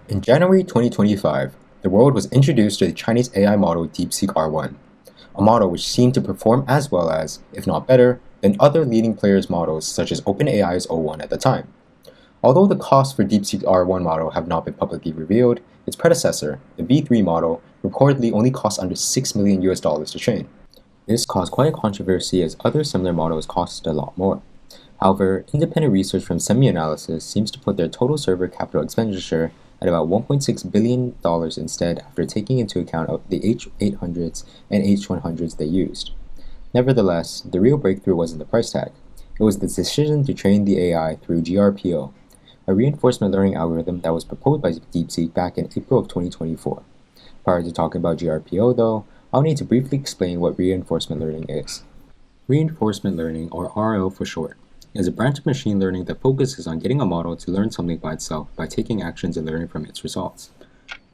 In January 2025, the world was introduced to the Chinese AI model Deepseek R1, a model which seemed to perform as well as, if not better, than other leading players' models such as OpenAI's O1 at the time. Although the costs for Deepseek R1 model have not been publicly revealed, its predecessor, the V3 model, reportedly only cost under $6 million to train. This caused quite a controversy as other similar models costed a lot more. However, independent research from SemiAnalysis seems to put their total server capital expenditure at about $1.6 billion instead after taking into account of the H800s and H100s they used. Nevertheless, the real breakthrough wasn't the price tag. It was the decision to train the AI through GRPO, a reinforcement learning algorithm that was proposed by Deepseek back in April of 2024. Prior to talking about GRPO though, I'll need to briefly explain what reinforcement learning is. Reinforcement learning, or RL for short, is a branch of machine learning that focuses on getting a model to learn something by itself by taking actions and learning from its results.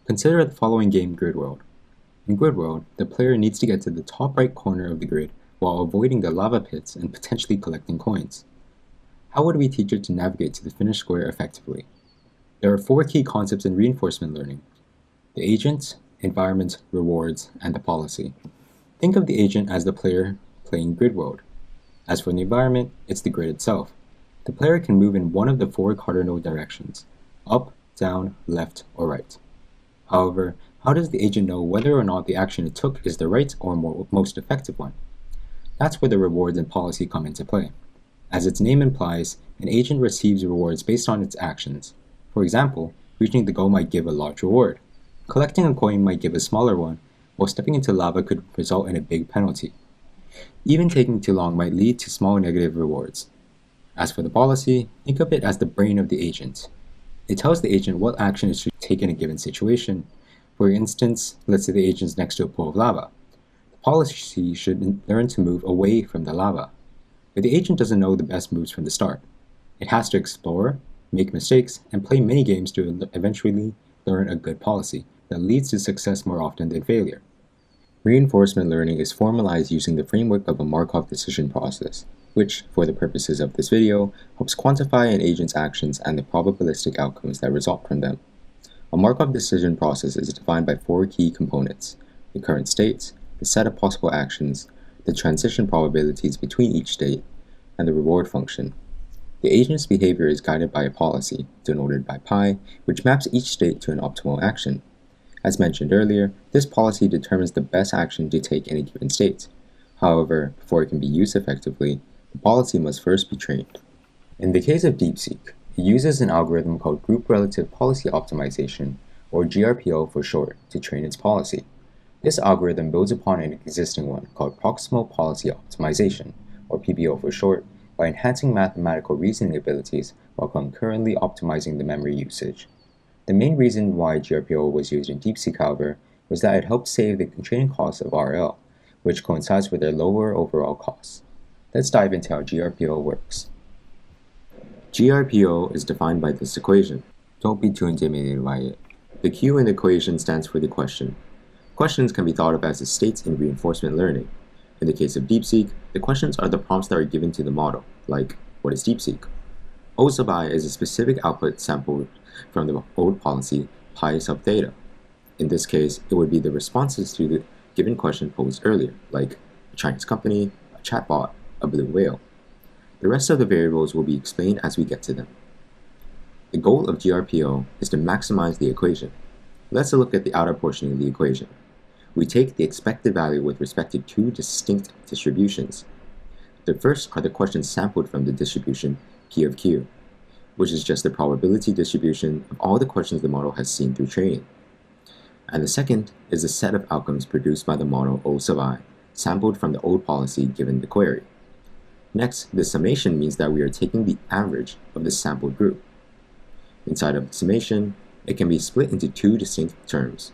Consider the following game Grid World. In Grid World, the player needs to get to the top right corner of the grid while avoiding the lava pits and potentially collecting coins. How would we teach it to navigate to the finished square effectively? There are four key concepts in reinforcement learning: the agent, environment, rewards, and the policy. Think of the agent as the player playing Grid World. As for the environment, it's the grid itself. The player can move in one of the four cardinal directions: up, down, left, or right. However, how does the agent know whether or not the action it took is the right or most effective one? That's where the rewards and policy come into play. As its name implies, an agent receives rewards based on its actions. For example, reaching the goal might give a large reward. Collecting a coin might give a smaller one, while stepping into lava could result in a big penalty. Even taking too long might lead to small negative rewards. As for the policy, think of it as the brain of the agent. It tells the agent what action it should take in a given situation. For instance, let's say the agent is next to a pool of lava. The policy should learn to move away from the lava. But the agent doesn't know the best moves from the start. It has to explore, make mistakes, and play many games to eventually learn a good policy that leads to success more often than failure. Reinforcement learning is formalized using the framework of a Markov decision process, which, for the purposes of this video, helps quantify an agent's actions and the probabilistic outcomes that result from them. A Markov decision process is defined by four key components: the current state, the set of possible actions, the transition probabilities between each state, and the reward function. The agent's behavior is guided by a policy, denoted by pi, which maps each state to an optimal action. As mentioned earlier, this policy determines the best action to take in a given state. However, before it can be used effectively, the policy must first be trained. In the case of Deepseek, it uses an algorithm called Group Relative Policy Optimization, or GRPO for short, to train its policy. This algorithm builds upon an existing one called Proximal Policy Optimization, or PPO for short, by enhancing mathematical reasoning abilities while concurrently optimizing the memory usage. The main reason why GRPO was used in Deepseek, however, was that it helped save the training costs of RL, which coincides with their lower overall costs. Let's dive into how GRPO works. GRPO is defined by this equation. Don't be too intimidated by it. The Q in the equation stands for the question. Questions can be thought of as the states in reinforcement learning. In the case of Deepseek, the questions are the prompts that are given to the model, like, what is Deepseek? O sub I is a specific output sampled from the old policy pi sub theta. In this case, it would be the responses to the given question posed earlier, like a Chinese company, a chatbot, a blue whale. The rest of the variables will be explained as we get to them. The goal of GRPO is to maximize the equation. Let's look at the outer portion of the equation. We take the expected value with respect to two distinct distributions. The first are the questions sampled from the distribution P of Q, which is just the probability distribution of all the questions the model has seen through training. And the second is the set of outcomes produced by the model O sub I, sampled from the old policy given the query. Next, the summation means that we are taking the average of the sampled group. Inside of the summation, it can be split into two distinct terms.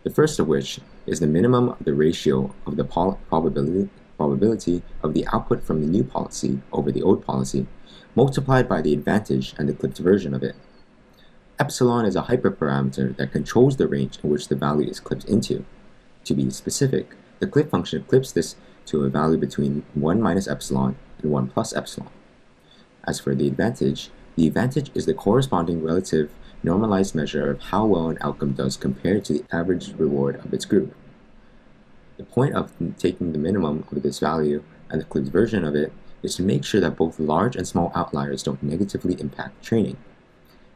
The first of which is the minimum of the ratio of the probability of the output from the new policy over the old policy, multiplied by the advantage and the clipped version of it. Epsilon is a hyperparameter that controls the range in which the value is clipped into. To be specific, the clip function clips this to a value between 1 minus epsilon and 1 plus epsilon. As for the advantage is the corresponding relative normalized measure of how well an outcome does compared to the average reward of its group. The point of taking the minimum of this value and the clipped version of it is to make sure that both large and small outliers don't negatively impact training.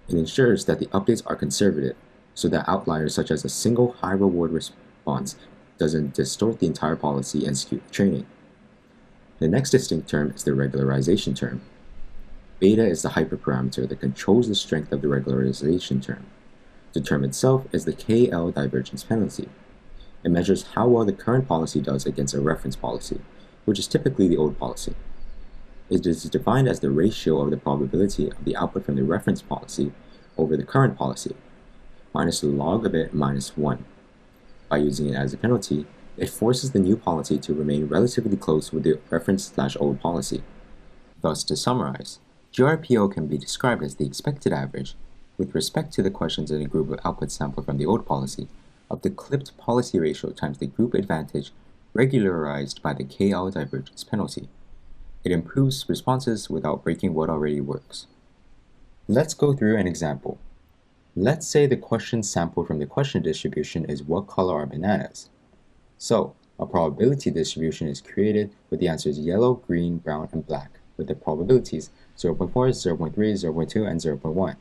It ensures that the updates are conservative, so that outliers such as a single high reward response doesn't distort the entire policy and skew the training. The next distinct term is the regularization term. Beta is the hyperparameter that controls the strength of the regularization term. The term itself is the KL divergence penalty. It measures how well the current policy does against a reference policy, which is typically the old policy. It is defined as the ratio of the probability of the output from the reference policy over the current policy, minus the log of it minus 1. By using it as a penalty, it forces the new policy to remain relatively close with the reference/old policy. Thus, to summarize, GRPO can be described as the expected average, with respect to the questions in a group of outputs sampled from the old policy, of the clipped policy ratio times the group advantage regularized by the KL divergence penalty. It improves responses without breaking what already works. Let's go through an example. Let's say the question sampled from the question distribution is what color are bananas? So, a probability distribution is created with the answers yellow, green, brown, and black, with the probabilities 0.4, 0.3, 0.2, and 0.1,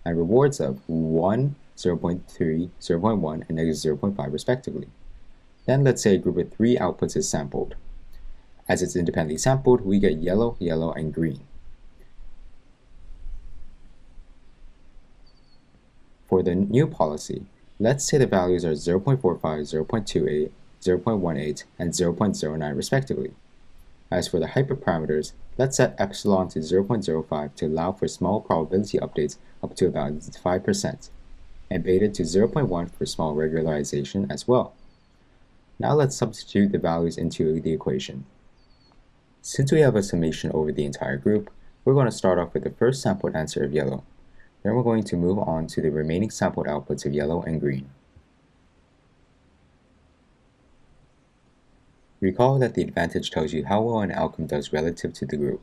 and rewards of 1, 0.3, 0.1, and -0.5 respectively. Then let's say a group of 3 outputs is sampled. As it's independently sampled, we get yellow, yellow, and green. For the new policy, let's say the values are 0.45, 0.28, 0.18, and 0.09 respectively. As for the hyperparameters, let's set epsilon to 0.05 to allow for small probability updates up to about 5%, and beta to 0.1 for small regularization as well. Now let's substitute the values into the equation. Since we have a summation over the entire group, we're going to start off with the first sampled answer of yellow. Then we're going to move on to the remaining sampled outputs of yellow and green. Recall that the advantage tells you how well an outcome does relative to the group.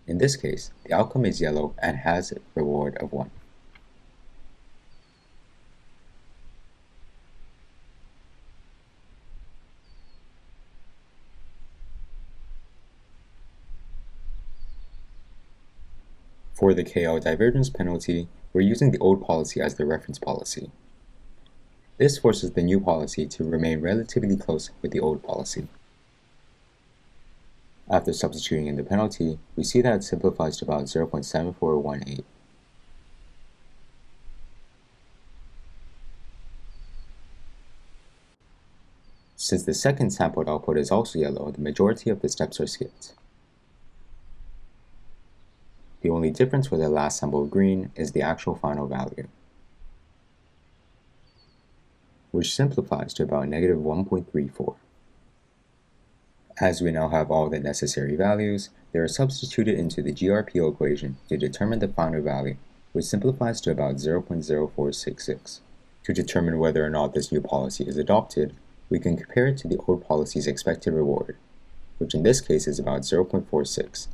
In this case, the outcome is yellow and has a reward of 1. For the KL divergence penalty, we're using the old policy as the reference policy. This forces the new policy to remain relatively close with the old policy. After substituting in the penalty, we see that it simplifies to about 0.7418. Since the second sampled output is also yellow, the majority of the steps are skipped. The only difference with the last sample of green is the actual final value, which simplifies to about -1.34. As we now have all the necessary values, they are substituted into the GRPO equation to determine the final value, which simplifies to about 0.0466. To determine whether or not this new policy is adopted, we can compare it to the old policy's expected reward, which in this case is about 0.46.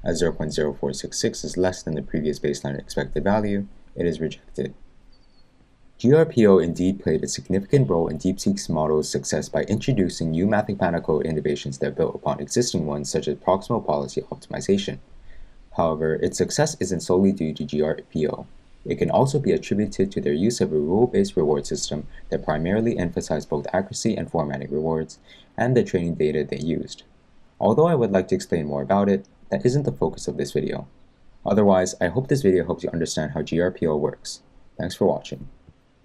As 0.0466 is less than the previous baseline expected value, it is rejected. GRPO indeed played a significant role in Deepseek's model's success by introducing new mathematical innovations that built upon existing ones such as proximal policy optimization. However, its success isn't solely due to GRPO. It can also be attributed to their use of a rule-based reward system that primarily emphasized both accuracy and formatting rewards, and the training data they used. Although I would like to explain more about it, that isn't the focus of this video. Otherwise, I hope this video helps you understand how GRPO works. Thanks for watching.